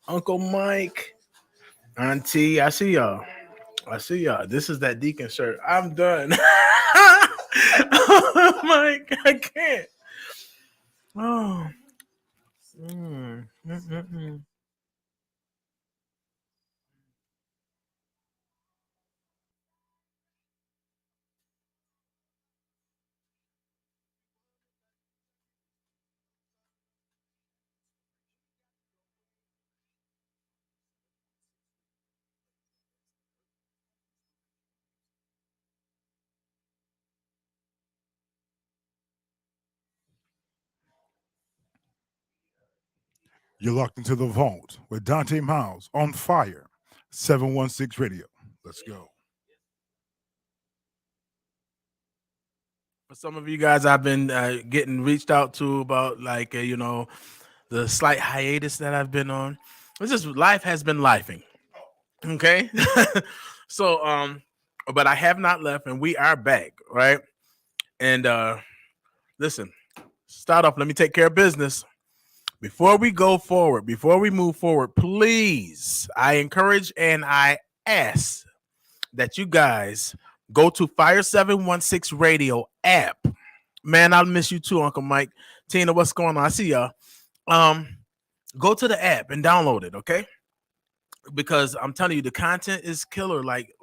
Uncle Mike, Auntie. I see y'all. I see y'all. This is that deacon shirt. I'm done. Oh, Mike, I can't. Oh. Mm. You're locked into the vault with Dante Myles on fire. 716 Radio. Let's go. For some of you guys, I've been getting reached out to about like the slight hiatus that I've been on. It's just life has been lifing. Okay. So but I have not left and we are back, right? And listen, start off, let me take care of business. Before we go forward, before we move forward, please, I encourage and I ask that you guys go to Fire 716 Radio app. Man, I'll miss you too, Uncle Mike. Tina, what's going on? I see y'all. Um, Go to the app and download it, okay? Because I'm telling you, the content is killer. Like,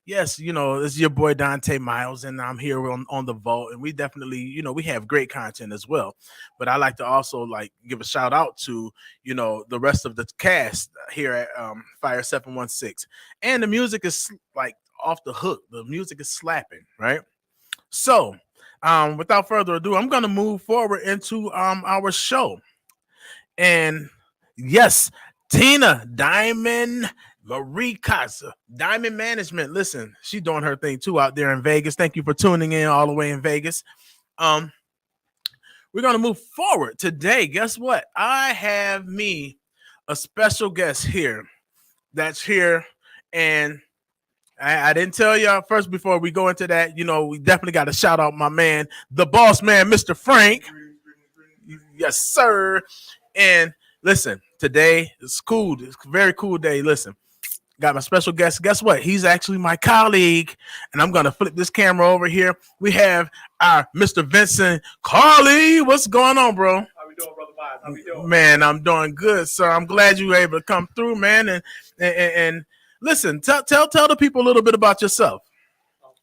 yes, it's your boy Dante Myles, and I'm here on the vault, and we definitely, we have great content as well. But I like to also like give a shout out to the rest of the cast here at Fire 716, and the music is like off the hook. The music is slapping, right? So, without further ado, I'm gonna move forward into our show. And yes, Tina Diamond Marie Casa, Diamond Management. Listen, she's doing her thing too out there in Vegas. Thank you for tuning in all the way in Vegas. Um, we're gonna move forward today. Guess what? I have me a special guest here that's here, and I didn't tell y'all first before we go into that. We definitely got to shout out my man, the boss man, Mr. Frank. Yes, sir. And listen, today is cool. It's a very cool day. Listen, got my special guest. Guess what? He's actually my colleague. And I'm going to flip this camera over here. We have our Mr. Vincent Carly. What's going on, bro? How we doing, brother Myles? How we doing? Man, I'm doing good, sir. I'm glad you were able to come through, man. And listen, tell the people a little bit about yourself.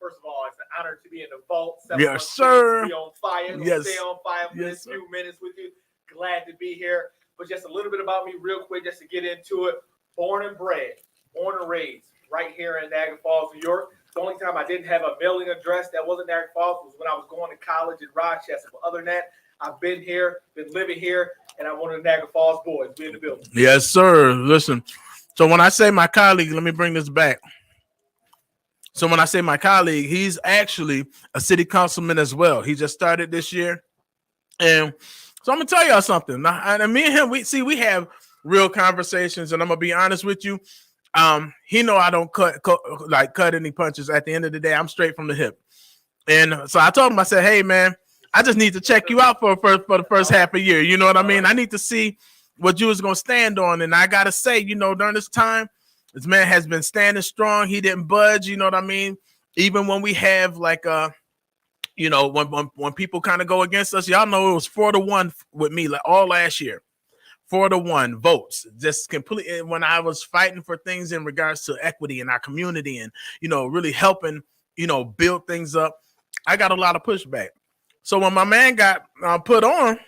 First of all, it's an honor to be in the vault. Yes, sir. Be on fire. Yes. Stay on fire for this few minutes with you. Glad to be here. But just a little bit about me real quick, just to get into it. Born and bred, born and raised right here in Niagara Falls, New York. The only time I didn't have a mailing address that wasn't Niagara Falls was when I was going to college in Rochester. But other than that, I've been here, been living here, and I'm one of the Niagara Falls boys. We in the building. Yes, sir. Listen, so when I say my colleague, let me bring this back. So when I say my colleague, he's actually a city councilman as well. He just started this year. And so I'm gonna tell y'all something. Now, me and him, we have real conversations, and I'm gonna be honest with you. He know I don't cut any punches. At the end of the day, I'm straight from the hip. And so I told him, I said, hey man, I just need to check you out for the first half a year. You know what I mean? I need to see what you was gonna stand on. And I gotta say, during this time, this man has been standing strong. He didn't budge. You know what I mean? Even when we have like when people kind of go against us, y'all know it was 4-1 with me like all last year. 4-1 votes, just completely when I was fighting for things in regards to equity in our community and really helping build things up. I got a lot of pushback. So when my man got put on,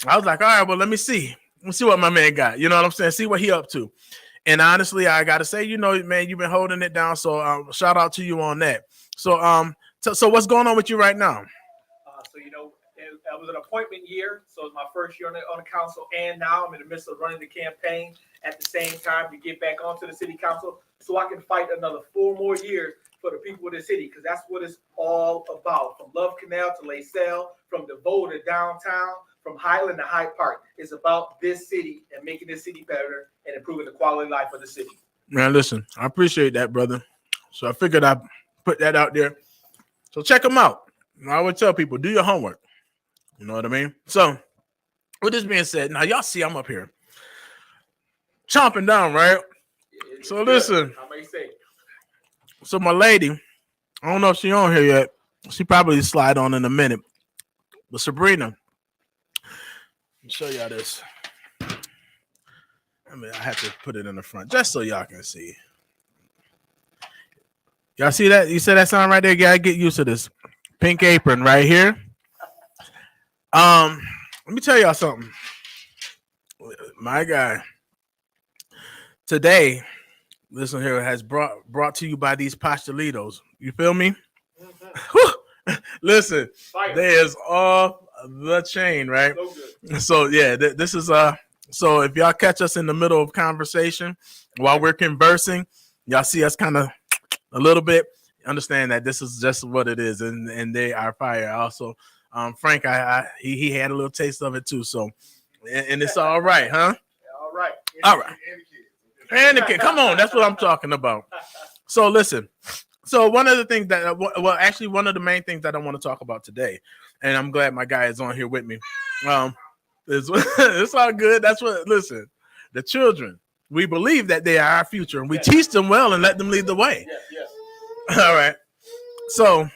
I was like, all right, well, let me see what my man got. You know what I'm saying? See what he up to. And honestly, I got to say, man, you've been holding it down. So shout out to you on that. So so what's going on with you right now? It was an appointment year. So it's my first year on the council. And now I'm in the midst of running the campaign at the same time to get back onto the city council so I can fight another 4 more years for the people of the city, because that's what it's all about. From Love Canal to LaSalle, from DeVoe to downtown, from Highland to Hyde Park. It's about this city and making this city better and improving the quality of life of the city. Man, listen, I appreciate that, brother. So I figured I'd put that out there. So check them out. I would tell people, do your homework. You know what I mean? So with this being said, now y'all see I'm up here. chomping down, right? It's So good, listen, I may say. so my lady, I don't know if she on here yet. She probably slide on in a minute. But Sabrina, let me show y'all this. I mean, I have to put it in the front just so y'all can see. Y'all see that? You see that sign right there? You gotta get used to this pink apron right here. Let me tell y'all something. My guy, today, listen here, has brought to you by these pastelitos. You feel me? Listen, Fire. there's off the chain, right? So good. So yeah, this is so if y'all catch us in the middle of conversation while we're conversing, y'all see us kind of a little bit, understand that this is just what it is, and they are fire. Also, Frank, he had a little taste of it too, so and it's all right, huh? All right. All right. And the kid, come on, that's what I'm talking about. So listen, so one of the things that, well, actually one of the main things that I want to talk about today, and I'm glad my guy is on here with me. It's all good. That's what. Listen, the children, we believe that they are our future, and we teach them well and let them lead the way. Yes. All right. So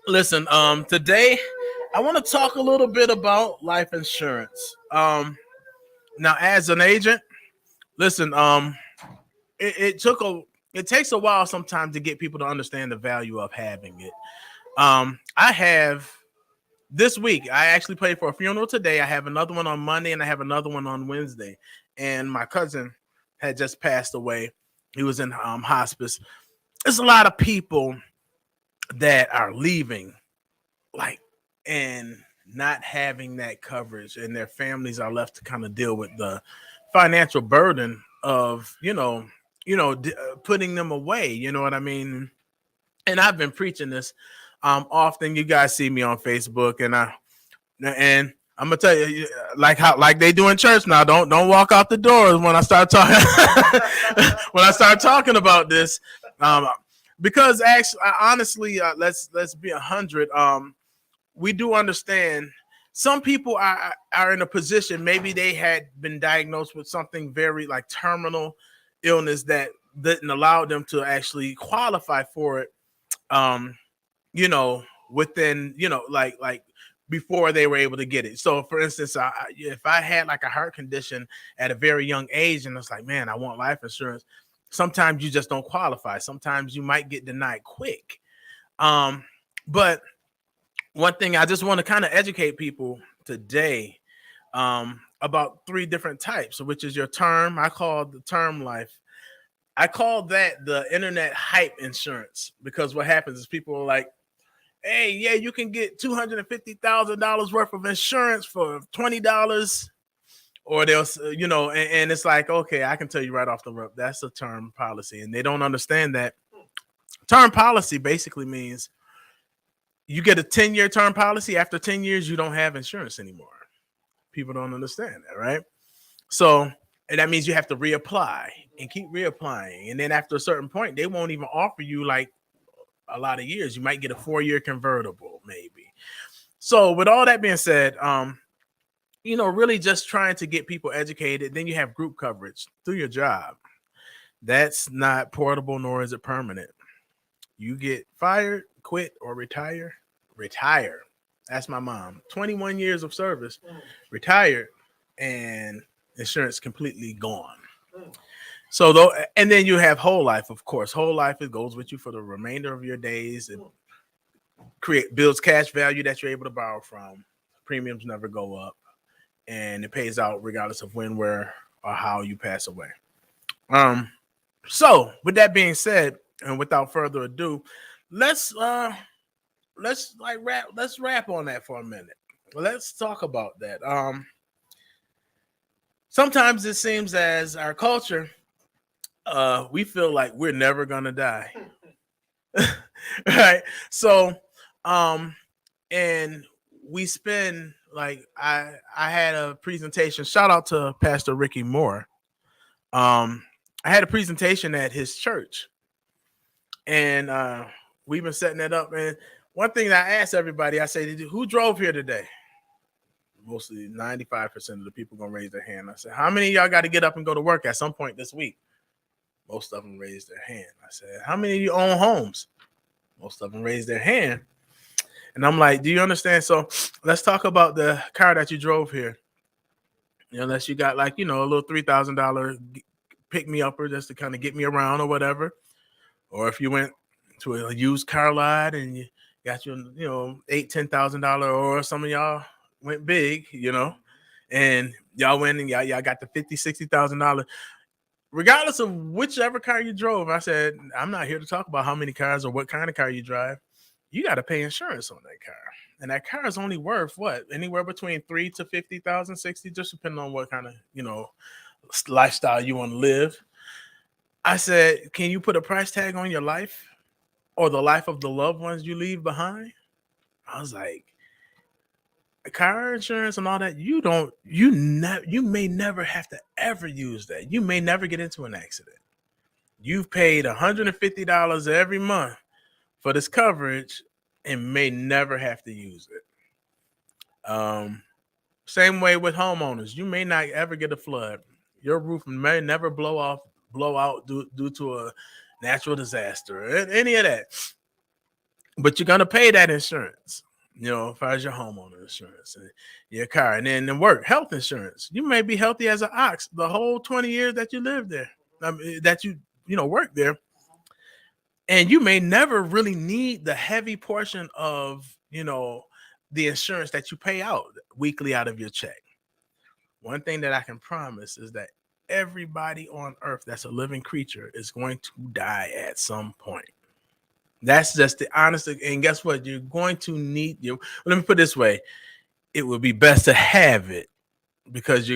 listen, today I want to talk a little bit about life insurance. Now as an agent, listen, it takes a while sometimes to get people to understand the value of having it. I have this week, I actually paid for a funeral today. I have another one on Monday and I have another one on Wednesday. And my cousin had just passed away. He was in hospice. There's a lot of people that are leaving, like, and not having that coverage, and their families are left to kind of deal with the financial burden of, putting them away. You know what I mean? And I've been preaching this often. You guys see me on Facebook, and I'm gonna tell you, like they do in church now. Don't walk out the doors when I start talking about this, because actually, honestly, let's be 100. We do understand some people are in a position, maybe they had been diagnosed with something very like terminal illness that didn't allow them to actually qualify for it. Within, like before they were able to get it. So for instance, if I had like a heart condition at a very young age and it's like, man, I want life insurance, sometimes you just don't qualify. Sometimes you might get denied quick. But one thing I just want to kind of educate people today about 3 different types, which is your term. I call the term life. I call that the internet hype insurance, because what happens is people are like, hey, yeah, you can get $250,000 worth of insurance for $20, or they'll, and it's like, okay, I can tell you right off the rip, that's a term policy, and they don't understand that term policy basically means you get a 10-year term policy. After 10 years, you don't have insurance anymore. People don't understand that, right? So, and that means you have to reapply and keep reapplying, and then after a certain point, they won't even offer you like a lot of years. You might get a 4-year convertible, maybe. So with all that being said, really just trying to get people educated. Then you have group coverage through your job. That's not portable, nor is it permanent. You get fired, quit, or retire. That's my mom. 21 years of service, retired, and insurance completely gone. So though, and then you have whole life, of course. Whole life, it goes with you for the remainder of your days. It builds cash value that you're able to borrow from. Premiums never go up, and it pays out regardless of when, where, or how you pass away. So with that being said, and without further ado, let's wrap on that for a minute. Let's talk about that. Sometimes it seems as our culture, we feel like we're never gonna die. Right? So and we spend, like, I had a presentation. Shout out to Pastor Ricky Moore. I had a presentation at his church, and we've been setting it up. And one thing that I asked everybody, I said, who drove here today? mostly 95% of the people gonna raise their hand. I said, how many of y'all got to get up and go to work at some point this week? Most of them raised their hand. I said, how many of you own homes? Most of them raised their hand. And I'm like, do you understand? So let's talk about the car that you drove here. Unless you got like, a little $3,000 pick me upper just to kind of get me around or whatever. Or if you went to a used car lot and you got your, $8,000-$10,000, or some of y'all went big, and y'all went and y'all got the $50,000-$60,000. Regardless of whichever car you drove, I said, I'm not here to talk about how many cars or what kind of car you drive. You got to pay insurance on that car. And that car is only worth what? Anywhere between $3,000 to $50,000, $60,000, just depending on what kind of, lifestyle you want to live. I said, can you put a price tag on your life or the life of the loved ones you leave behind? I was like, car insurance and all that, you may never have to ever use that. You may never get into an accident. You've paid $150 every month for this coverage and may never have to use it. Same way with homeowners. You may not ever get a flood. Your roof may never blow out due to a natural disaster or any of that. But you're gonna pay that insurance, as far as your homeowner insurance and your car, and then the health insurance. You may be healthy as an ox the whole 20 years that you live there, that you work there, and you may never really need the heavy portion of the insurance that you pay out weekly out of your check. One thing that I can promise is that everybody on earth that's a living creature is going to die at some point. That's just the honest. And guess what? You're going to need you. Let me put it this way. It would be best to have it because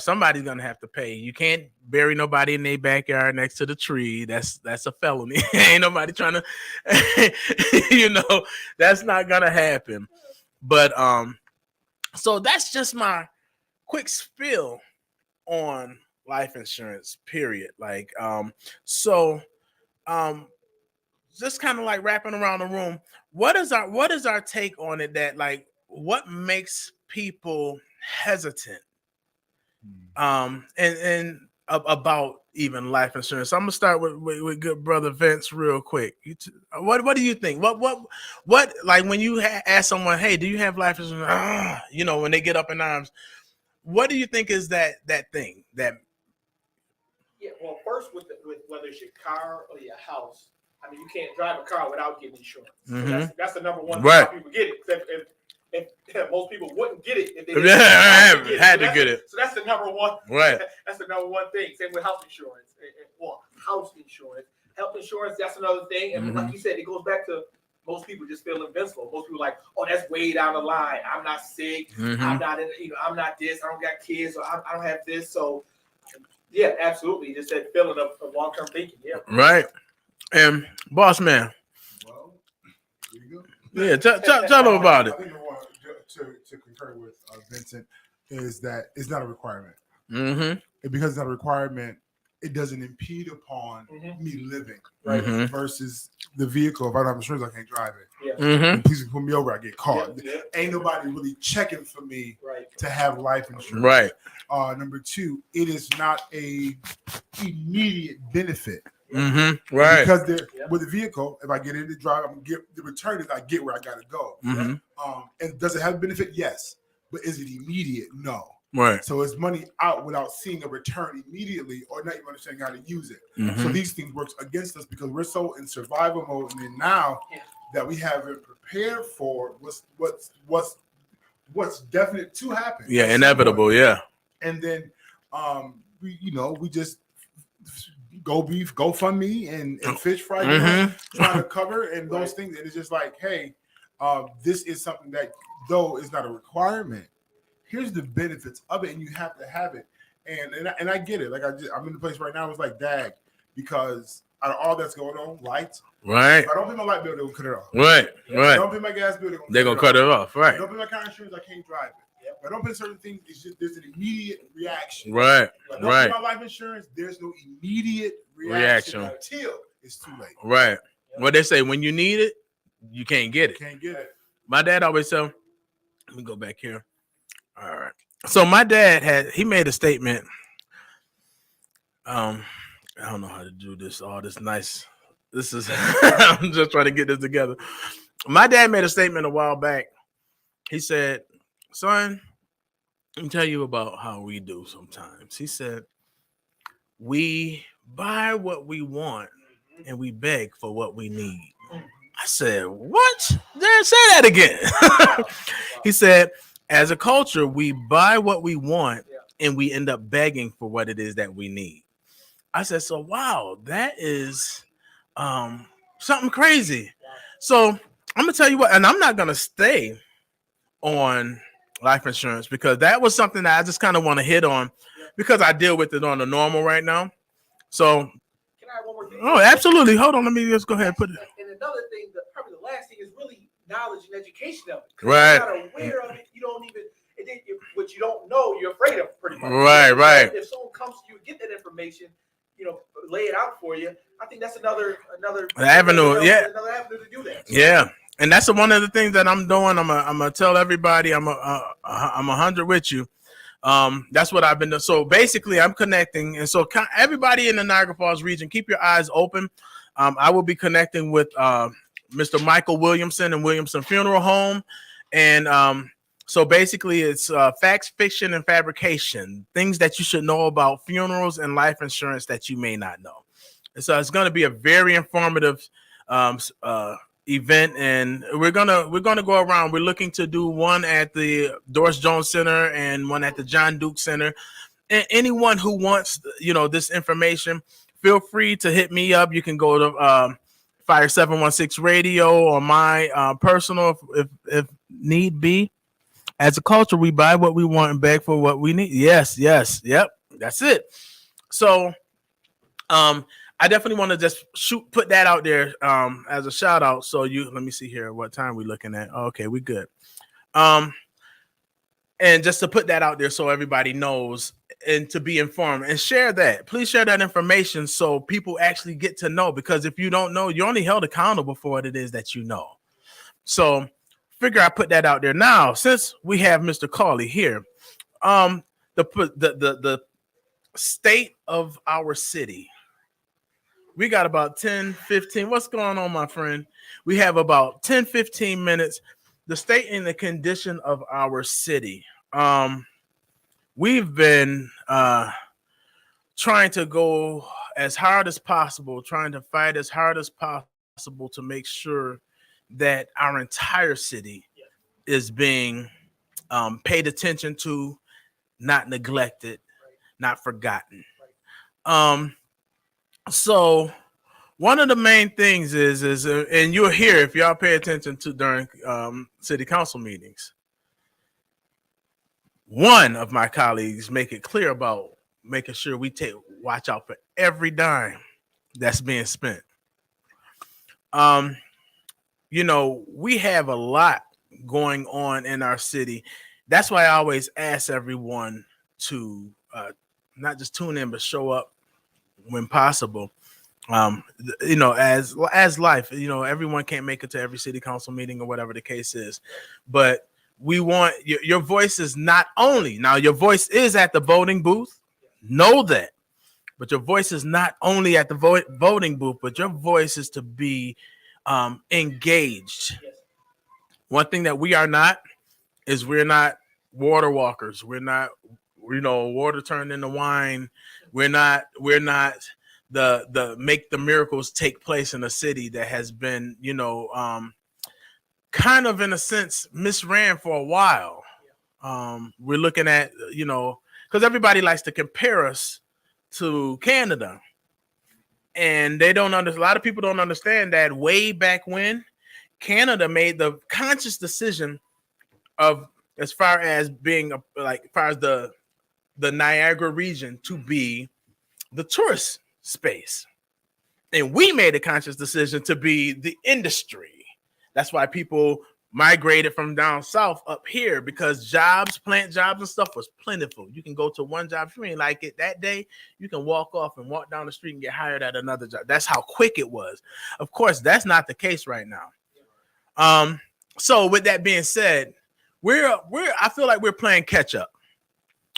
somebody's gonna have to pay. You can't bury nobody in their backyard next to the tree. That's a felony. Ain't nobody trying to, that's not gonna happen. But so that's just my quick spill on life insurance, period. Like just kind of like wrapping around the room. What is our take on it? That like what makes people hesitant and about even life insurance? So I'm gonna start with good brother Vince real quick. What do you think? What like when you ask someone, hey, do you have life insurance? When they get up in arms, what do you think is that thing that? Yeah, well, first with whether it's your car or your house, I mean, you can't drive a car without getting insurance. So that's the number one thing how people get it. If most people wouldn't get it if they didn't had to get it. So that's the number one. Right. That's the number one thing. Same with health insurance or house insurance. Health insurance, that's another thing. And like you said, it goes back to most people just feel invincible. Most people are like, oh, that's way down the line. I'm not sick. I'm not I'm not this. I don't got kids. Or I don't have this. So yeah, absolutely. Just that feeling of long-term thinking. Yeah. Right. And boss man. Well, there you go. Yeah, tell them about it. I think I want to concur with Vincent is that it's not a requirement. And because it's not a requirement, it doesn't impede upon me living, right? Versus the vehicle. If I don't have insurance, I can't drive it. Yeah. Please pull me over, I get caught. Yeah. Ain't nobody really checking for me to have life insurance. Right. Number two, it is not a immediate benefit. Right. Because with the vehicle, if I get in the drive, I'm gonna get the return is I get where I gotta go. And does it have a benefit? Yes. But is it immediate? No. Right. So it's money out without seeing a return immediately or not even understanding how to use it. So these things work against us because we're so in survival mode, and then now that we haven't prepared for what's definite to happen. Yeah, inevitable. Yeah. And then we just go fund me and fish fry trying to cover and those things. And it's just like, hey, this is something that though is not a requirement. Here's the benefits of it, and you have to have it. And I get it. Like I'm in the place right now. It's like dag because out of all that's going on, lights. Right. If I don't pay my light bill, they'll cut it off. Right. If I don't pay my gas bill, they're gonna cut it off. Right. If I don't pay my car insurance, I can't drive it. If I don't pay certain things, it's just there's an immediate reaction. Right. If I don't pay my life insurance, there's no immediate reaction until it's too late. Right. What they say, when you need it, you can't get it. Can't get it. My dad always said, let me go back here. All right. So my dad he made a statement. Um, I don't know how to do this. All this nice. This is. I'm just trying to get this together. My dad made a statement a while back. He said, "Son, let me tell you about how we do sometimes." He said, "We buy what we want and we beg for what we need." I said, "What? Dad, say that again." He said, "As a culture, we buy what we want and we end up begging for what it is that we need." I said, "So wow, that is something crazy." So I'm gonna tell you what, and I'm not gonna stay on life insurance because that was something that I just kind of want to hit on because I deal with it on the normal right now. So, Can I add one more thing? oh, absolutely. Hold on, let me just go ahead and put it. And another thing, probably the last thing is really knowledge and education of it. Right. You're not aware of it. You don't even, and then what you don't know, you're afraid of pretty much. Right, right. If someone comes to you, get that information, lay it out for you. I think that's another avenue. Yeah, another avenue to do that. So, yeah. And that's one of the things that I'm doing. I'm gonna tell everybody I'm 100 with you. That's what I've been doing. So basically, I'm connecting, and so everybody in the Niagara Falls region, keep your eyes open. I will be connecting with Mr. Michael Williamson and Williamson Funeral Home, and so basically, it's facts, fiction, and fabrication, things that you should know about funerals and life insurance that you may not know. And so it's going to be a very informative event, and we're gonna go around. We're looking to do one at the Doris Jones Center and one at the John Duke Center. And anyone who wants this information, feel free to hit me up. You can go to Fire 716 Radio or my personal if need be. As a culture, we buy what we want and beg for what we need. Yes, yep, that's it. So I definitely want to just put that out there as a shout out. So let me see here what time we're looking at. Okay, we good. And just to put that out there so everybody knows and to be informed and share that. Please share that information so people actually get to know, because if you don't know, you're only held accountable for what it is that you know. So figure I put that out there. Now, since we have Mr. Cawley here, the state of our city. We got about 10, 15. What's going on, my friend? We have about 10, 15 minutes. The state and the condition of our city. We've been trying to go as hard as possible, trying to fight as hard as possible to make sure that our entire city is being paid attention to, not neglected, not forgotten. So one of the main things is and you'll hear if y'all pay attention to during city council meetings, one of my colleagues make it clear about making sure we watch out for every dime that's being spent. We have a lot going on in our city. That's why I always ask everyone to not just tune in, but show up when possible. As life, everyone can't make it to every city council meeting or whatever the case is, but we want your voice is not only now your voice is at the voting booth. Know that, but your voice is not only at the voting booth, but your voice is to be engaged. One thing that we are not is we're not water walkers. We're not, water turned into wine. We're not the make the miracles take place in a city that has been, kind of in a sense misran for a while. We're looking at, because everybody likes to compare us to Canada. And they don't understand. A lot of people don't understand that way back when Canada made the conscious decision of, as far as being as far as the Niagara region to be the tourist space, and we made a conscious decision to be the industry. That's why people migrated from down south up here, because plant jobs and stuff was plentiful. You can go to one job. If you ain't like it that day, you can walk off and walk down the street and get hired at another job. That's how quick it was. Of course, that's not the case right now. So with that being said, I feel like we're playing catch up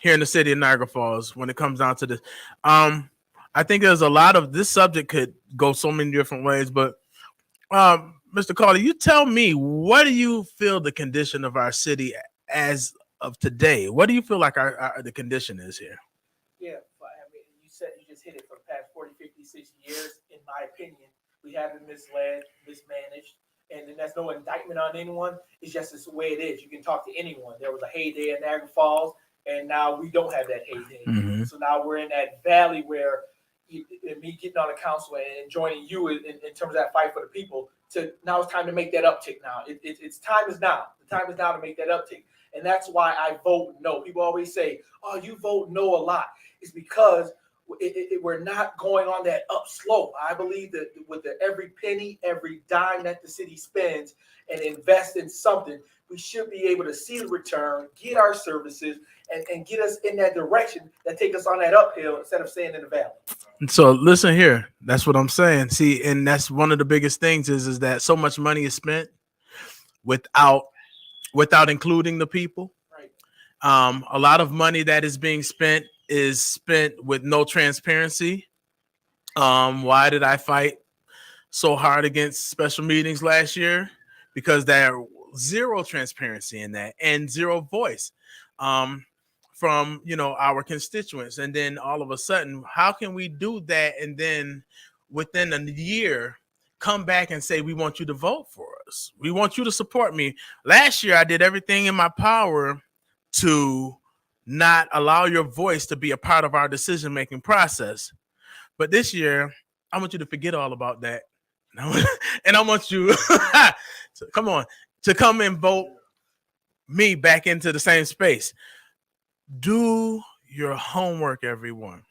here in the city of Niagara Falls when it comes down to this. I think there's a lot of this subject could go so many different ways, but Mr. Carter, you tell me, what do you feel the condition of our city as of today? What do you feel like the condition is here? Yeah, I mean, you just hit it. For the past 40, 50, 60 years, in my opinion, we have been misled, mismanaged, and then that's no indictment on anyone. It's just the way it is. You can talk to anyone. There was a heyday in Niagara Falls, and now we don't have that heyday. Mm-hmm. So now we're in that valley where me getting on the council and joining you in terms of that fight for the people. To now it's time to make that uptick. Now it's time is now. The time is now to make that uptick, and that's why I vote no. People always say, "Oh, you vote no a lot." It's because we're not going on that up slope. I believe that with every penny, every dime that the city spends and invest in something, we should be able to see the return, get our services, and get us in that direction that take us on that uphill instead of staying in the valley. So listen here, that's what I'm saying. See, and that's one of the biggest things is that so much money is spent without including the people. Right. A lot of money that is being spent is spent with no transparency. Why did I fight so hard against special meetings last year? Because there zero transparency in that and zero voice from our constituents. And then all of a sudden, how can we do that and then within a year come back and say we want you to vote for us, we want you to support me? Last year I did everything in my power to not allow your voice to be a part of our decision-making process. But this year, I want you to forget all about that. And I want you to come and vote me back into the same space. Do your homework, everyone.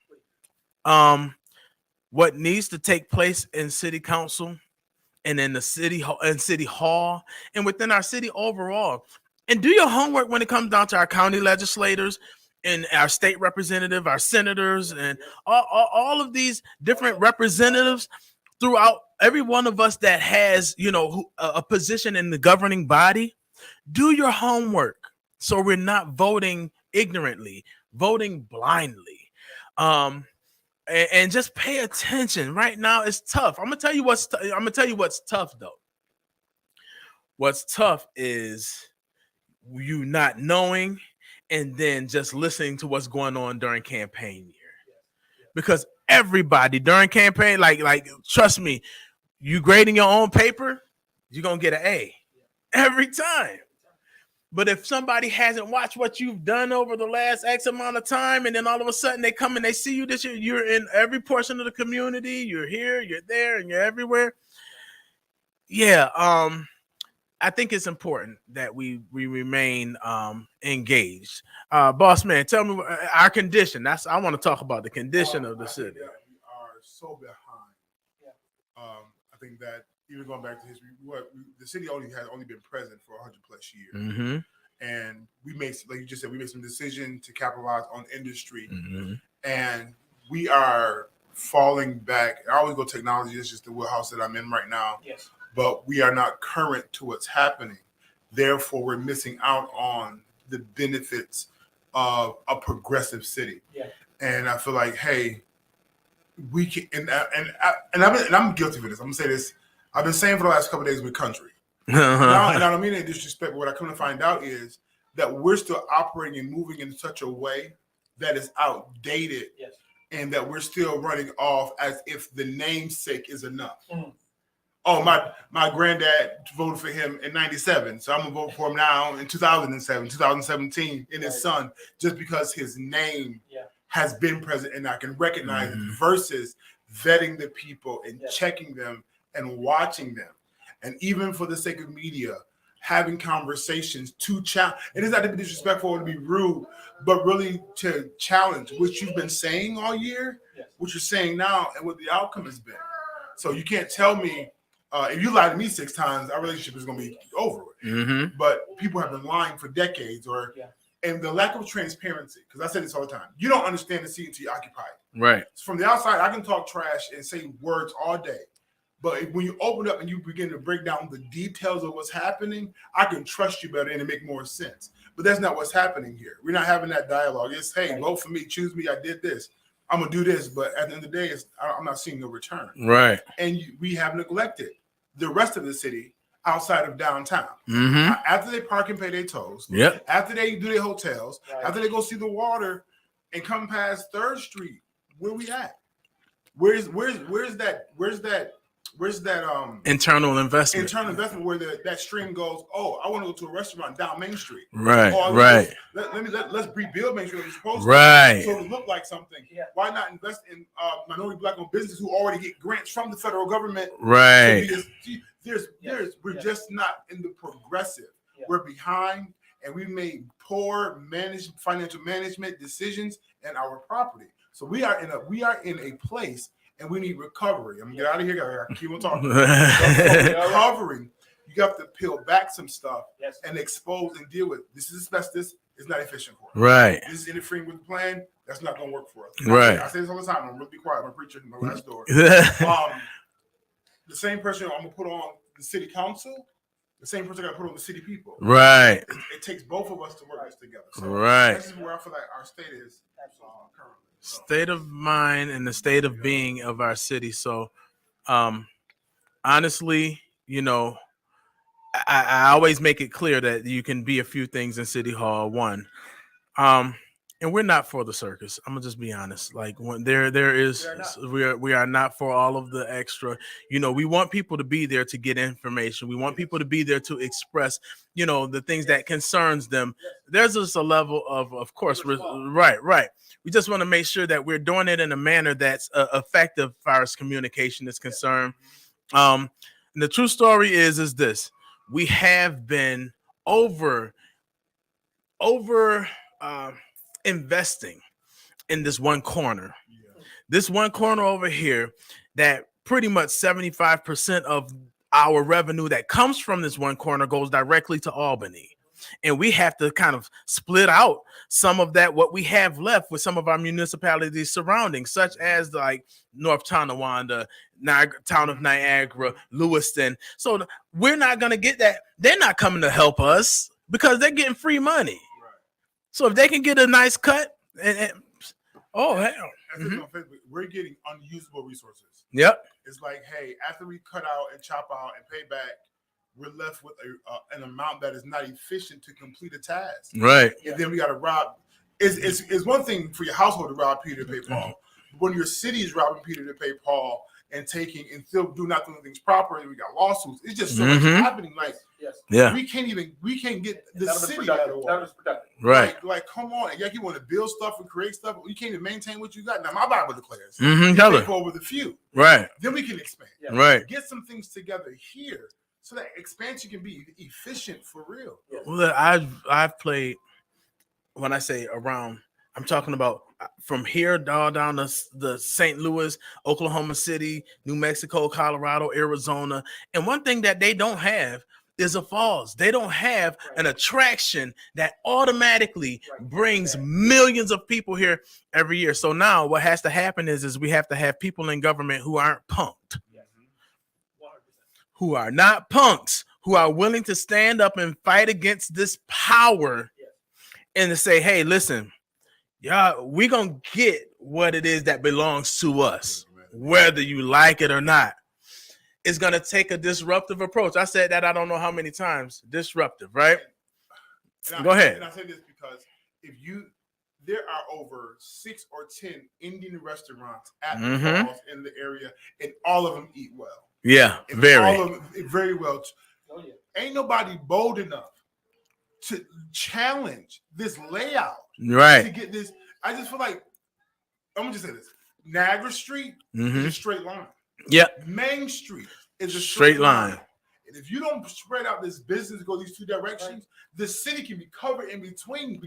What needs to take place in city council and in the city hall and within our city overall. And do your homework when it comes down to our county legislators and our state representative, our senators, and all of these different representatives throughout every one of us that has, a position in the governing body. Do your homework so we're not voting ignorantly, voting blindly. And just pay attention. Right now, it's tough. I'm gonna tell you what's tough though. What's tough is you not knowing and then just listening to what's going on during campaign year. Because everybody during campaign, like trust me, you grading your own paper, you're gonna get an A every time. But if somebody hasn't watched what you've done over the last X amount of time, and then all of a sudden they come and they see you this year, you're in every portion of the community, you're here, you're there, and you're everywhere. Yeah, I think it's important that we remain engaged. Boss man, tell me our condition. I want to talk about the condition of the city. We are so behind. Yeah. I think that even going back to history, the city has only been present for 100 plus years, Mm-hmm. and we made, like you just said, we made some decision to capitalize on industry, Mm-hmm. and we are falling back. I always go technology. It's just the wheelhouse that I'm in right now. Yes. But we are not current to what's happening. Therefore, we're missing out on the benefits of a progressive city. Yeah. And I feel like, hey, we can, and I'm guilty of this. I'm gonna say this. I've been saying for the last couple of days with country. Now, and I don't mean any disrespect, but what I come to find out is that we're still operating and moving in such a way that is outdated. Yes. And that we're still running off as if the namesake is enough. Mm. Oh, my granddad voted for him in 97, so I'm going to vote for him now in 2007, 2017, in his son, just because his name has been present and I can recognize it, versus vetting the people and checking them and watching them. And even for the sake of media, having conversations to challenge. It is not to be disrespectful or to be rude, but really to challenge what you've been saying all year, what you're saying now, and what the outcome has been. So you can't tell me, if you lie to me 6 times, our relationship is going to be over with. Mm-hmm. But people have been lying for decades, and the lack of transparency, because I say this all the time, you don't understand the city until you occupy it. Right. So from the outside, I can talk trash and say words all day. But when you open up and you begin to break down the details of what's happening, I can trust you better and it make more sense. But that's not what's happening here. We're not having that dialogue. It's, hey, vote for me, choose me, I did this. I'm going to do this. But at the end of the day, I'm not seeing no return. Right. And we have neglected the rest of the city outside of downtown. After they park and pay their tolls, after they do their hotels, after they go see the water and come past 3rd Street, where we at? Where's that internal investment where that stream goes, oh, I want to go to a restaurant down Main Street. Right. Let's rebuild Main Street like we're supposed to. Right. So it look like something. Why not invest in minority black owned businesses who already get grants from the federal government? Right. We're just not in the progressive. We're behind, and we made poor financial management decisions in our property. So we are in a place, and we need recovery. I'm gonna get out of here. I keep on talking. Recovering. You have to peel back some stuff and expose and deal with. This is asbestos. It's not efficient for us. Right. This is interfering with the plan. That's not gonna work for us. Right. I say this all the time. I'm really quiet. I'm a preacher in my last door. The same person I'm gonna put on the city council, the same person I gotta put on the city people. Right. It takes both of us to work this together. So right. This is where I feel like our state is currently. So. State of mind and the state of being of our city. So, honestly, I always make it clear that you can be a few things in City Hall. One, and we're not for the circus. I'm gonna just be honest. Like when there is, we are not for all of the extra. We want people to be there to get information. We want people to be there to express, the things that concerns them. There's just a level of course, right. We just want to make sure that we're doing it in a manner that's effective as far as communication is concerned. And the true story is this: we have been over investing in this one corner. This one corner over here that pretty much 75% of our revenue that comes from this one corner goes directly to Albany. And we have to kind of split out some of that, what we have left with some of our municipalities surrounding, such as like North Tonawanda, Town of Niagara, Lewiston. So we're not going to get that. They're not coming to help us because they're getting free money. So if they can get a nice cut, oh hell, we're getting unusable resources. Yep. It's like, hey, after we cut out and chop out and pay back, we're left with an amount that is not efficient to complete a task. Right. And then we got to rob. It's one thing for your household to rob Peter to pay Paul. But when your city is robbing Peter to pay Paul and taking and still not doing things properly, we got lawsuits. It's just so much happening. Like, we can't get the city out of the water. Right. Like, come on. And you want to build stuff and create stuff, but you can't even maintain what you got. Now, my Bible declares, take over the few. Right. Then we can expand. Right. Get some things together here so that expansion can be efficient for real. Well, I've played, when I say around, I'm talking about from here down to the St. Louis, Oklahoma City, New Mexico, Colorado, Arizona. And one thing that they don't have is a falls. They don't have an attraction that automatically brings millions of people here every year. So now what has to happen is we have to have people in government who aren't punked, who are not punks, who are willing to stand up and fight against this power and to say, hey, listen, we're going to get what it is that belongs to us, whether you like it or not. It's going to take a disruptive approach. I said that I don't know how many times. Disruptive, right? Go ahead. And I say this because there are over 6 or 10 Indian restaurants at the falls in the area, and all of them eat well. Yeah, and very. All of them very well. Ain't nobody bold enough to challenge this layout. Right. To get this. I just feel like, I'm going to just say this. Niagara Street is a straight line. Yep. Main Street is a straight line. And if you don't spread out this business, go these two directions, the city can be covered in between.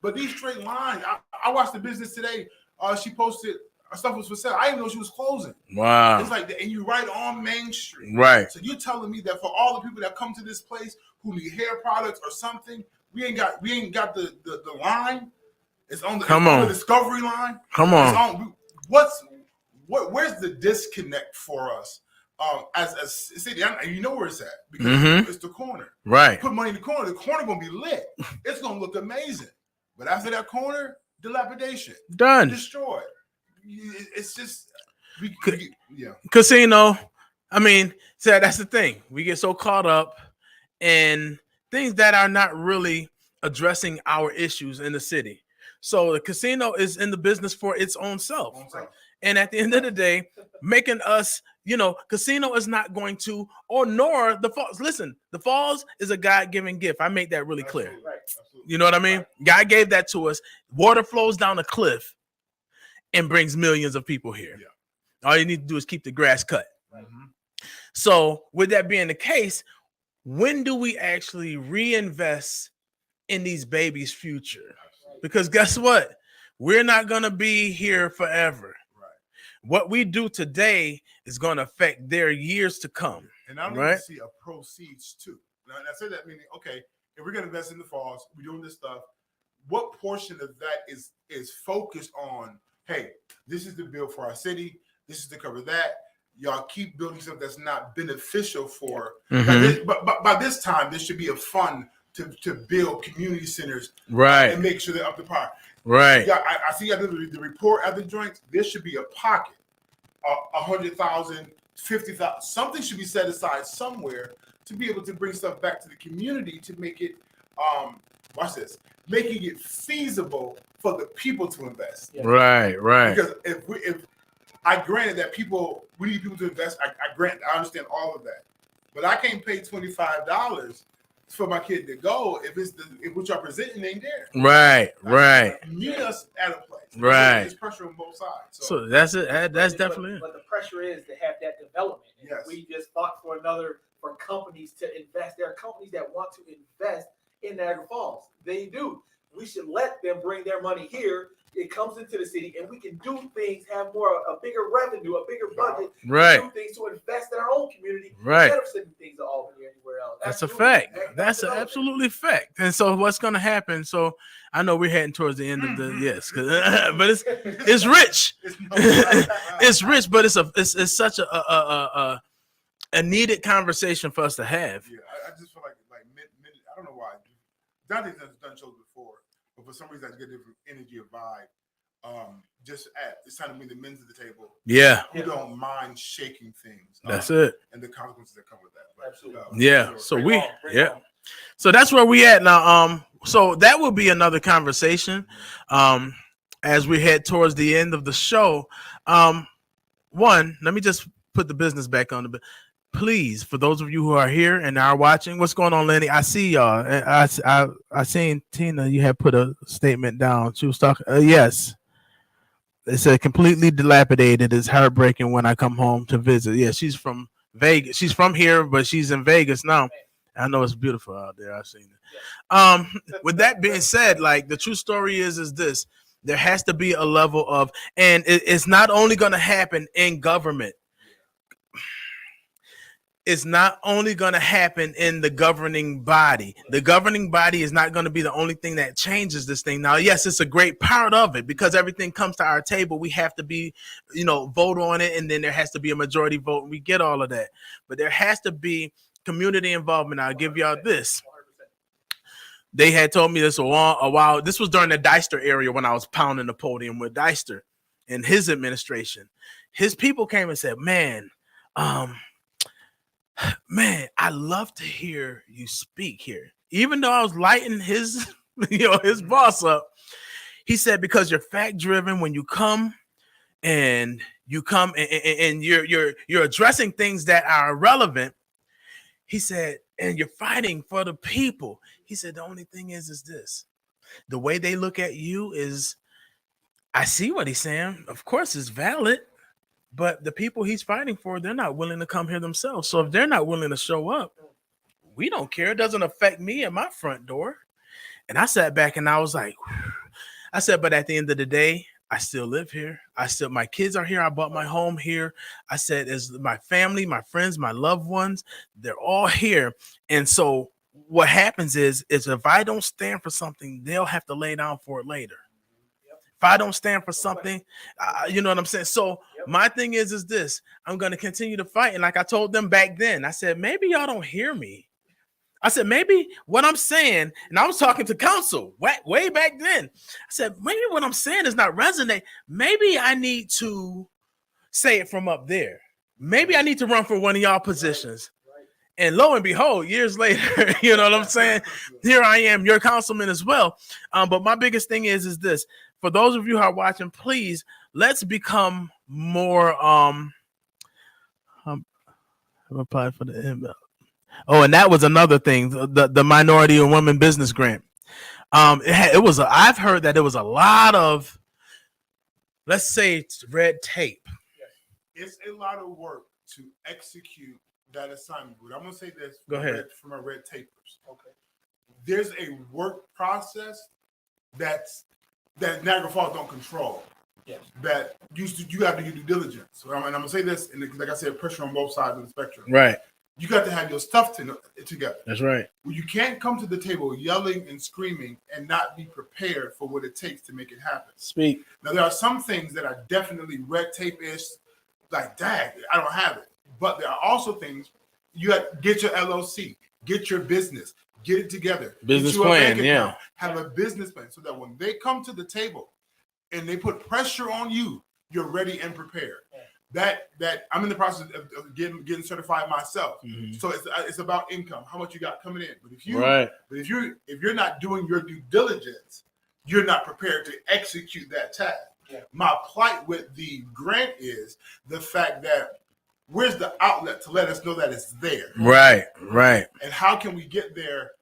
But these straight lines, I watched the business today. She posted stuff was for sale. I didn't know she was closing. Wow. It's like, and you right on Main Street. Right. So you're telling me that for all the people that come to this place who need hair products or something, we ain't got the line. It's on the discovery line. Come on. Where's the disconnect for us as a city, you know where it's at because it's the corner. Right. Put money in the corner gonna be lit. It's gonna look amazing. But after that corner, dilapidation, Done. destroyed. It's just casino. I mean, so that's the thing. We get so caught up in things that are not really addressing our issues in the city. So the casino is in the business for its own self. And at the end of the day, making us, casino is not going to, or nor the falls. Listen, the falls is a God-given gift. I make that really clear. Absolutely. You know what I mean? God gave that to us. Water flows down a cliff and brings millions of people here. Yeah. All you need to do is keep the grass cut. Mm-hmm. So with that being the case, when do we actually reinvest in these babies' future? Because guess what? We're not going to be here forever. What we do today is going to affect their years to come. And I don't even see a proceeds too. Now, I say that meaning, okay, if we're going to invest in the falls, we're doing this stuff. What portion of that is focused on, hey, this is the bill for our city. This is to cover that. Y'all keep building stuff that's not beneficial for. But by this time, there should be a fund to build community centers, and make sure they're up to par. Right. Yeah, I see the report at the joints. There should be a pocket, 100,000, 50,000. Something should be set aside somewhere to be able to bring stuff back to the community to make it. Watch this, making it feasible for the people to invest. Yeah. Right. Because if I granted that we need people to invest. I understand all of that, but I can't pay $25 for my kid to go if what y'all presenting ain't there. Right. Meet us at a place. Right. There's pressure on both sides. So that's it. That's definitely it. But the pressure is to have that development. And yes. We just fought for companies to invest. There are companies that want to invest in Niagara Falls. They do. We should let them bring their money here. It comes into the city, and we can do things, have a bigger revenue, a bigger budget, do things to invest in our own community, instead of sending things to Albany or anywhere else. That's a fact. That's an absolutely fact. And so, what's going to happen? So, I know we're heading towards the end of the but it's rich. It's rich, but it's such a needed conversation for us to have. Yeah, I just feel like I don't know why. Donta's done shows before. But for some reason, I get different energy or vibe. It's time to bring the men to the table. Yeah. Who don't mind shaking things. That's it. And the consequences that come with that. But, absolutely. So So that's where we at now. So that will be another conversation. As we head towards the end of the show. One, let me just put the business back on the. Please, for those of you who are here and are watching, what's going on, Lenny? I see y'all. I seen Tina. You had put a statement down. She was talking. Yes, it said completely dilapidated. It's heartbreaking when I come home to visit. Yeah, she's from Vegas. She's from here, but she's in Vegas now. I know it's beautiful out there. I've seen it. With that being said, like the true story is this: there has to be a level of, and it's not only going to happen in government. It's not only going to happen in the governing body. The governing body is not going to be the only thing that changes this thing. Now, yes, it's a great part of it because everything comes to our table. We have to be, vote on it, and then there has to be a majority vote. And we get all of that. But there has to be community involvement. I'll give y'all this. They had told me this a while. This was during the Deister area when I was pounding the podium with Deister and his administration. His people came and said, man, I love to hear you speak here. Even though I was lighting his, his boss up, he said, because you're fact driven when you come and you're addressing things that are relevant. He said, and you're fighting for the people. He said, the only thing is this, the way they look at you is, I see what he's saying. Of course it's valid. But the people he's fighting for, they're not willing to come here themselves. So if they're not willing to show up, we don't care. It doesn't affect me at my front door. And I sat back and I was like, I said, but at the end of the day, I still live here. My kids are here. I bought my home here. I said, as my family, my friends, my loved ones, they're all here. And so what happens is if I don't stand for something, they'll have to lay down for it later. If I don't stand for something, you know what I'm saying? So my thing is this: I'm going to continue to fight. And like I told them back then, I said, maybe y'all don't hear me. I said, maybe what I'm saying, and I was talking to counsel way back then. I said, maybe what I'm saying is not resonate. Maybe I need to say it from up there. Maybe I need to run for one of y'all positions. And lo and behold, years later, you know what I'm saying? Here I am, your councilman as well. But my biggest thing is this: for those of you who are watching, please let's become more. Apply for the email. Oh, and that was another thing: the minority and women business grant. I've heard that there was a lot of, let's say, red tape. It's a lot of work to execute that assignment. But I'm gonna say this. Go ahead. From our red tapers. Okay. There's a work process that Niagara Falls don't control. Yes. That you have to do due diligence. So I'm gonna say this, and like I said, pressure on both sides of the spectrum. Right. You got to have your stuff together. That's right. Well, you can't come to the table yelling and screaming and not be prepared for what it takes to make it happen. Speak. Now, there are some things that are definitely red tape-ish, like, dang, I don't have it. But there are also things you got to get your LLC, get your business, get it together. Business plan, yeah. Have a business plan so that when they come to the table and they put pressure on you, you're ready and prepared. That I'm in the process of getting certified myself. Mm-hmm. So it's about income, how much you got coming in. But if you're not doing your due diligence, you're not prepared to execute that task. Yeah. My plight with the grant is the fact that where's the outlet to let us know that it's there? Right. And how can we get there?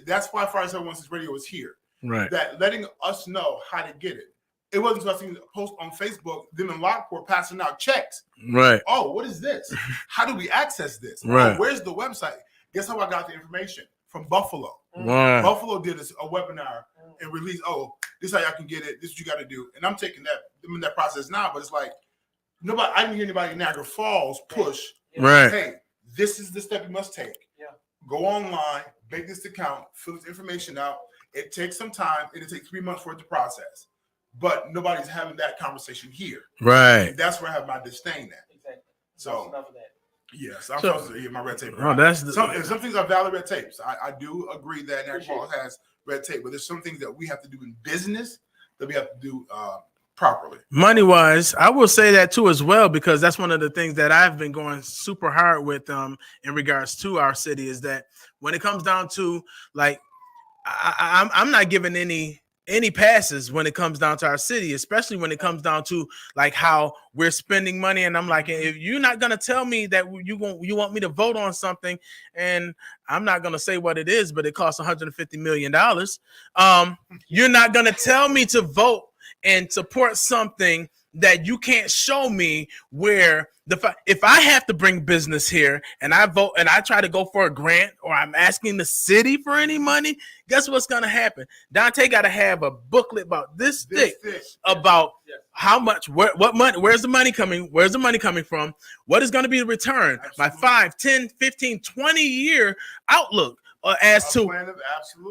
That's why Fire 716 Radio is here. Right. That letting us know how to get it. It wasn't until I seen a post on Facebook, them in Lockport passing out checks. Right. Oh, what is this? How do we access this? Right. Oh, where's the website? Guess how I got the information? From Buffalo. Wow. Buffalo did a webinar and released, this is how y'all can get it. This is what you got to do. And I'm taking I'm in that process now, but it's like, I didn't hear anybody in Niagara Falls push. Right. Hey, this is the step you must take. Yeah. Go online, make this account, fill this information out. It takes some time. It'll take 3 months for it to process. But nobody's having that conversation here. Right. And that's where I have my disdain at. Exactly. So, enough of that. Yes, I'm supposed to hear my red tape. Oh, that's some things are valid red tapes. I do agree that Niagara Falls has red tape, but there's some things that we have to do in business that we have to do properly. Money wise, I will say that too as well, because that's one of the things that I've been going super hard with in regards to our city is that when it comes down to like I'm not giving any passes when it comes down to our city, especially when it comes down to like how we're spending money. And I'm like, if you're not going to tell me that you want me to vote on something, and I'm not going to say what it is, but it costs $150 million. You're not going to tell me to vote and support something that you can't show me where if I have to bring business here and I vote and I try to go for a grant or I'm asking the city for any money, guess what's going to happen? Dante got to have a booklet about this thick about how much, what money, where's the money coming? Where's the money coming from? What is going to be the return? Absolutely. My 5, 10, 15, 20 year outlook. As to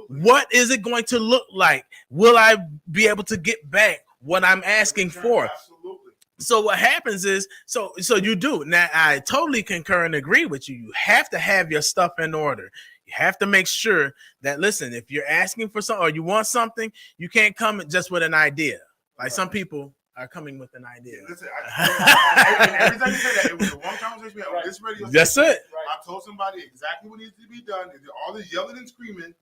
what is it going to look like? Will I be able to get back what I'm asking for? Absolutely. So what happens is, so you do. Now, I totally concur and agree with you. You have to have your stuff in order. You have to make sure that, listen, if you're asking for something or you want something, you can't come just with an idea. Like some people are coming with an idea. Listen, every time you say that, it was the one conversation we had on this radio. That's it. I told somebody exactly what needs to be done. And all this yelling and screaming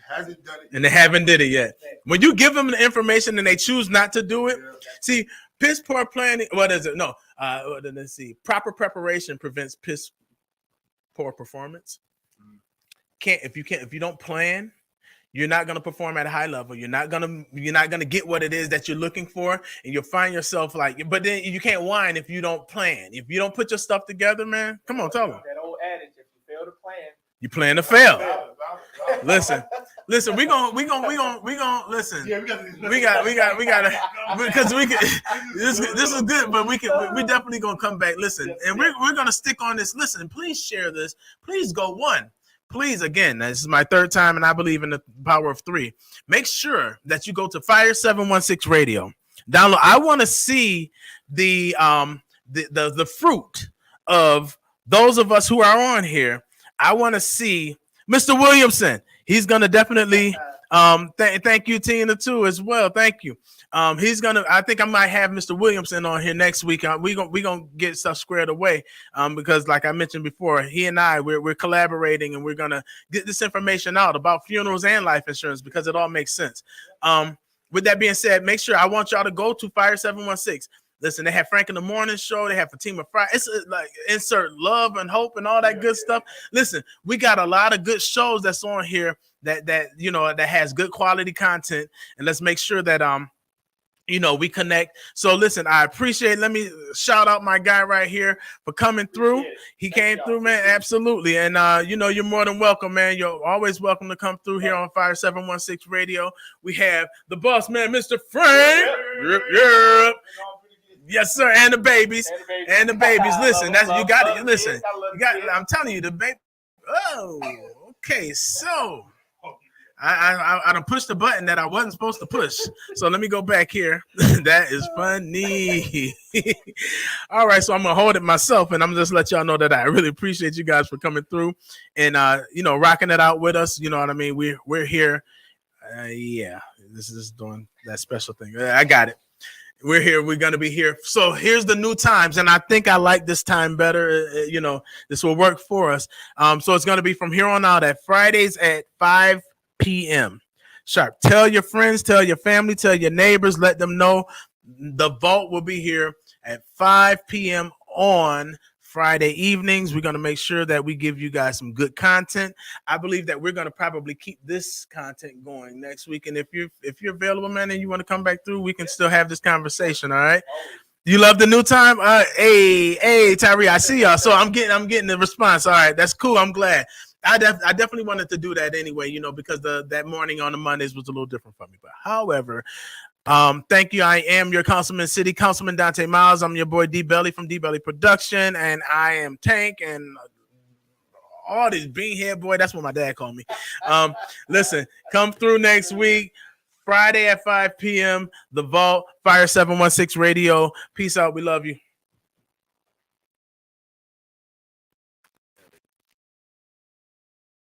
hasn't done it. And they haven't did it yet. When you give them the information and they choose not to do it, see, piss poor planning. What is it? No. Let's see. Proper preparation prevents piss poor performance. If you don't plan, you're not going to perform at a high level. You're not going to get what it is that you're looking for, and you'll find yourself like. But then you can't whine if you don't plan. If you don't put your stuff together, man. Come on, tell them. That old adage: if you fail to plan, you plan to fail. Listen. We gonna listen. Yeah, we got because we can. This is good, but we definitely gonna come back. Listen, and we're gonna stick on this. Listen, please share this. Please go one. Please, again, this is my third time, and I believe in the power of 3. Make sure that you go to Fire 716 Radio. Download. I want to see the fruit of those of us who are on here. I want to see Mr. Williamson. He's gonna definitely thank you, Tina, too, as well. Thank you. He's gonna. I think I might have Mr. Williamson on here next week. We gonna get stuff squared away. Because like I mentioned before, he and I we're collaborating and we're gonna get this information out about funerals and life insurance because it all makes sense. With that being said, make sure I want y'all to go to Fire 716. Listen, they have Frank in the Morning Show. They have Fatima Fry. It's like insert love and hope and all that good stuff. Listen, we got a lot of good shows that's on here that that has good quality content, and let's make sure that we connect. So listen, I appreciate. Let me shout out my guy right here for coming through. He came through, man. Absolutely, and you're more than welcome, man. You're always welcome to come through here on Fire 716 Radio. We have the boss man, Mr. Frank. Yep. Yes, sir, and the babies. Listen, that's you got it. Listen, you got. I'm telling you, the baby. Oh, okay. So I done pushed the button that I wasn't supposed to push. So let me go back here. That is funny. All right, so I'm gonna hold it myself, and I'm just let y'all know that I really appreciate you guys for coming through and rocking it out with us. You know what I mean? We're here. Yeah, this is doing that special thing. I got it. We're here. We're going to be here. So here's the new times. And I think I like this time better. This will work for us. So it's going to be from here on out at Fridays at 5 p.m. sharp. Tell your friends, tell your family, tell your neighbors, let them know the vault will be here at 5 p.m. on Friday evenings. We're going to make sure that we give you guys some good content. I believe that we're going to probably keep this content going next week. And if you're available, man, and you want to come back through, we can still have this conversation. All right. You love the new time? Hey, Tyree, I see y'all. So I'm getting the response. All right. That's cool. I'm glad. I definitely wanted to do that anyway, because that morning on the Mondays was a little different for me. But however, thank you. I am your City Councilman Donta Myles. I'm your boy D Belly from D Belly Production, and I am Tank and all this beanhead boy. That's what my dad called me. Listen, come through next week, Friday at 5 p.m. The Vault, Fire 716 Radio. Peace out. We love you.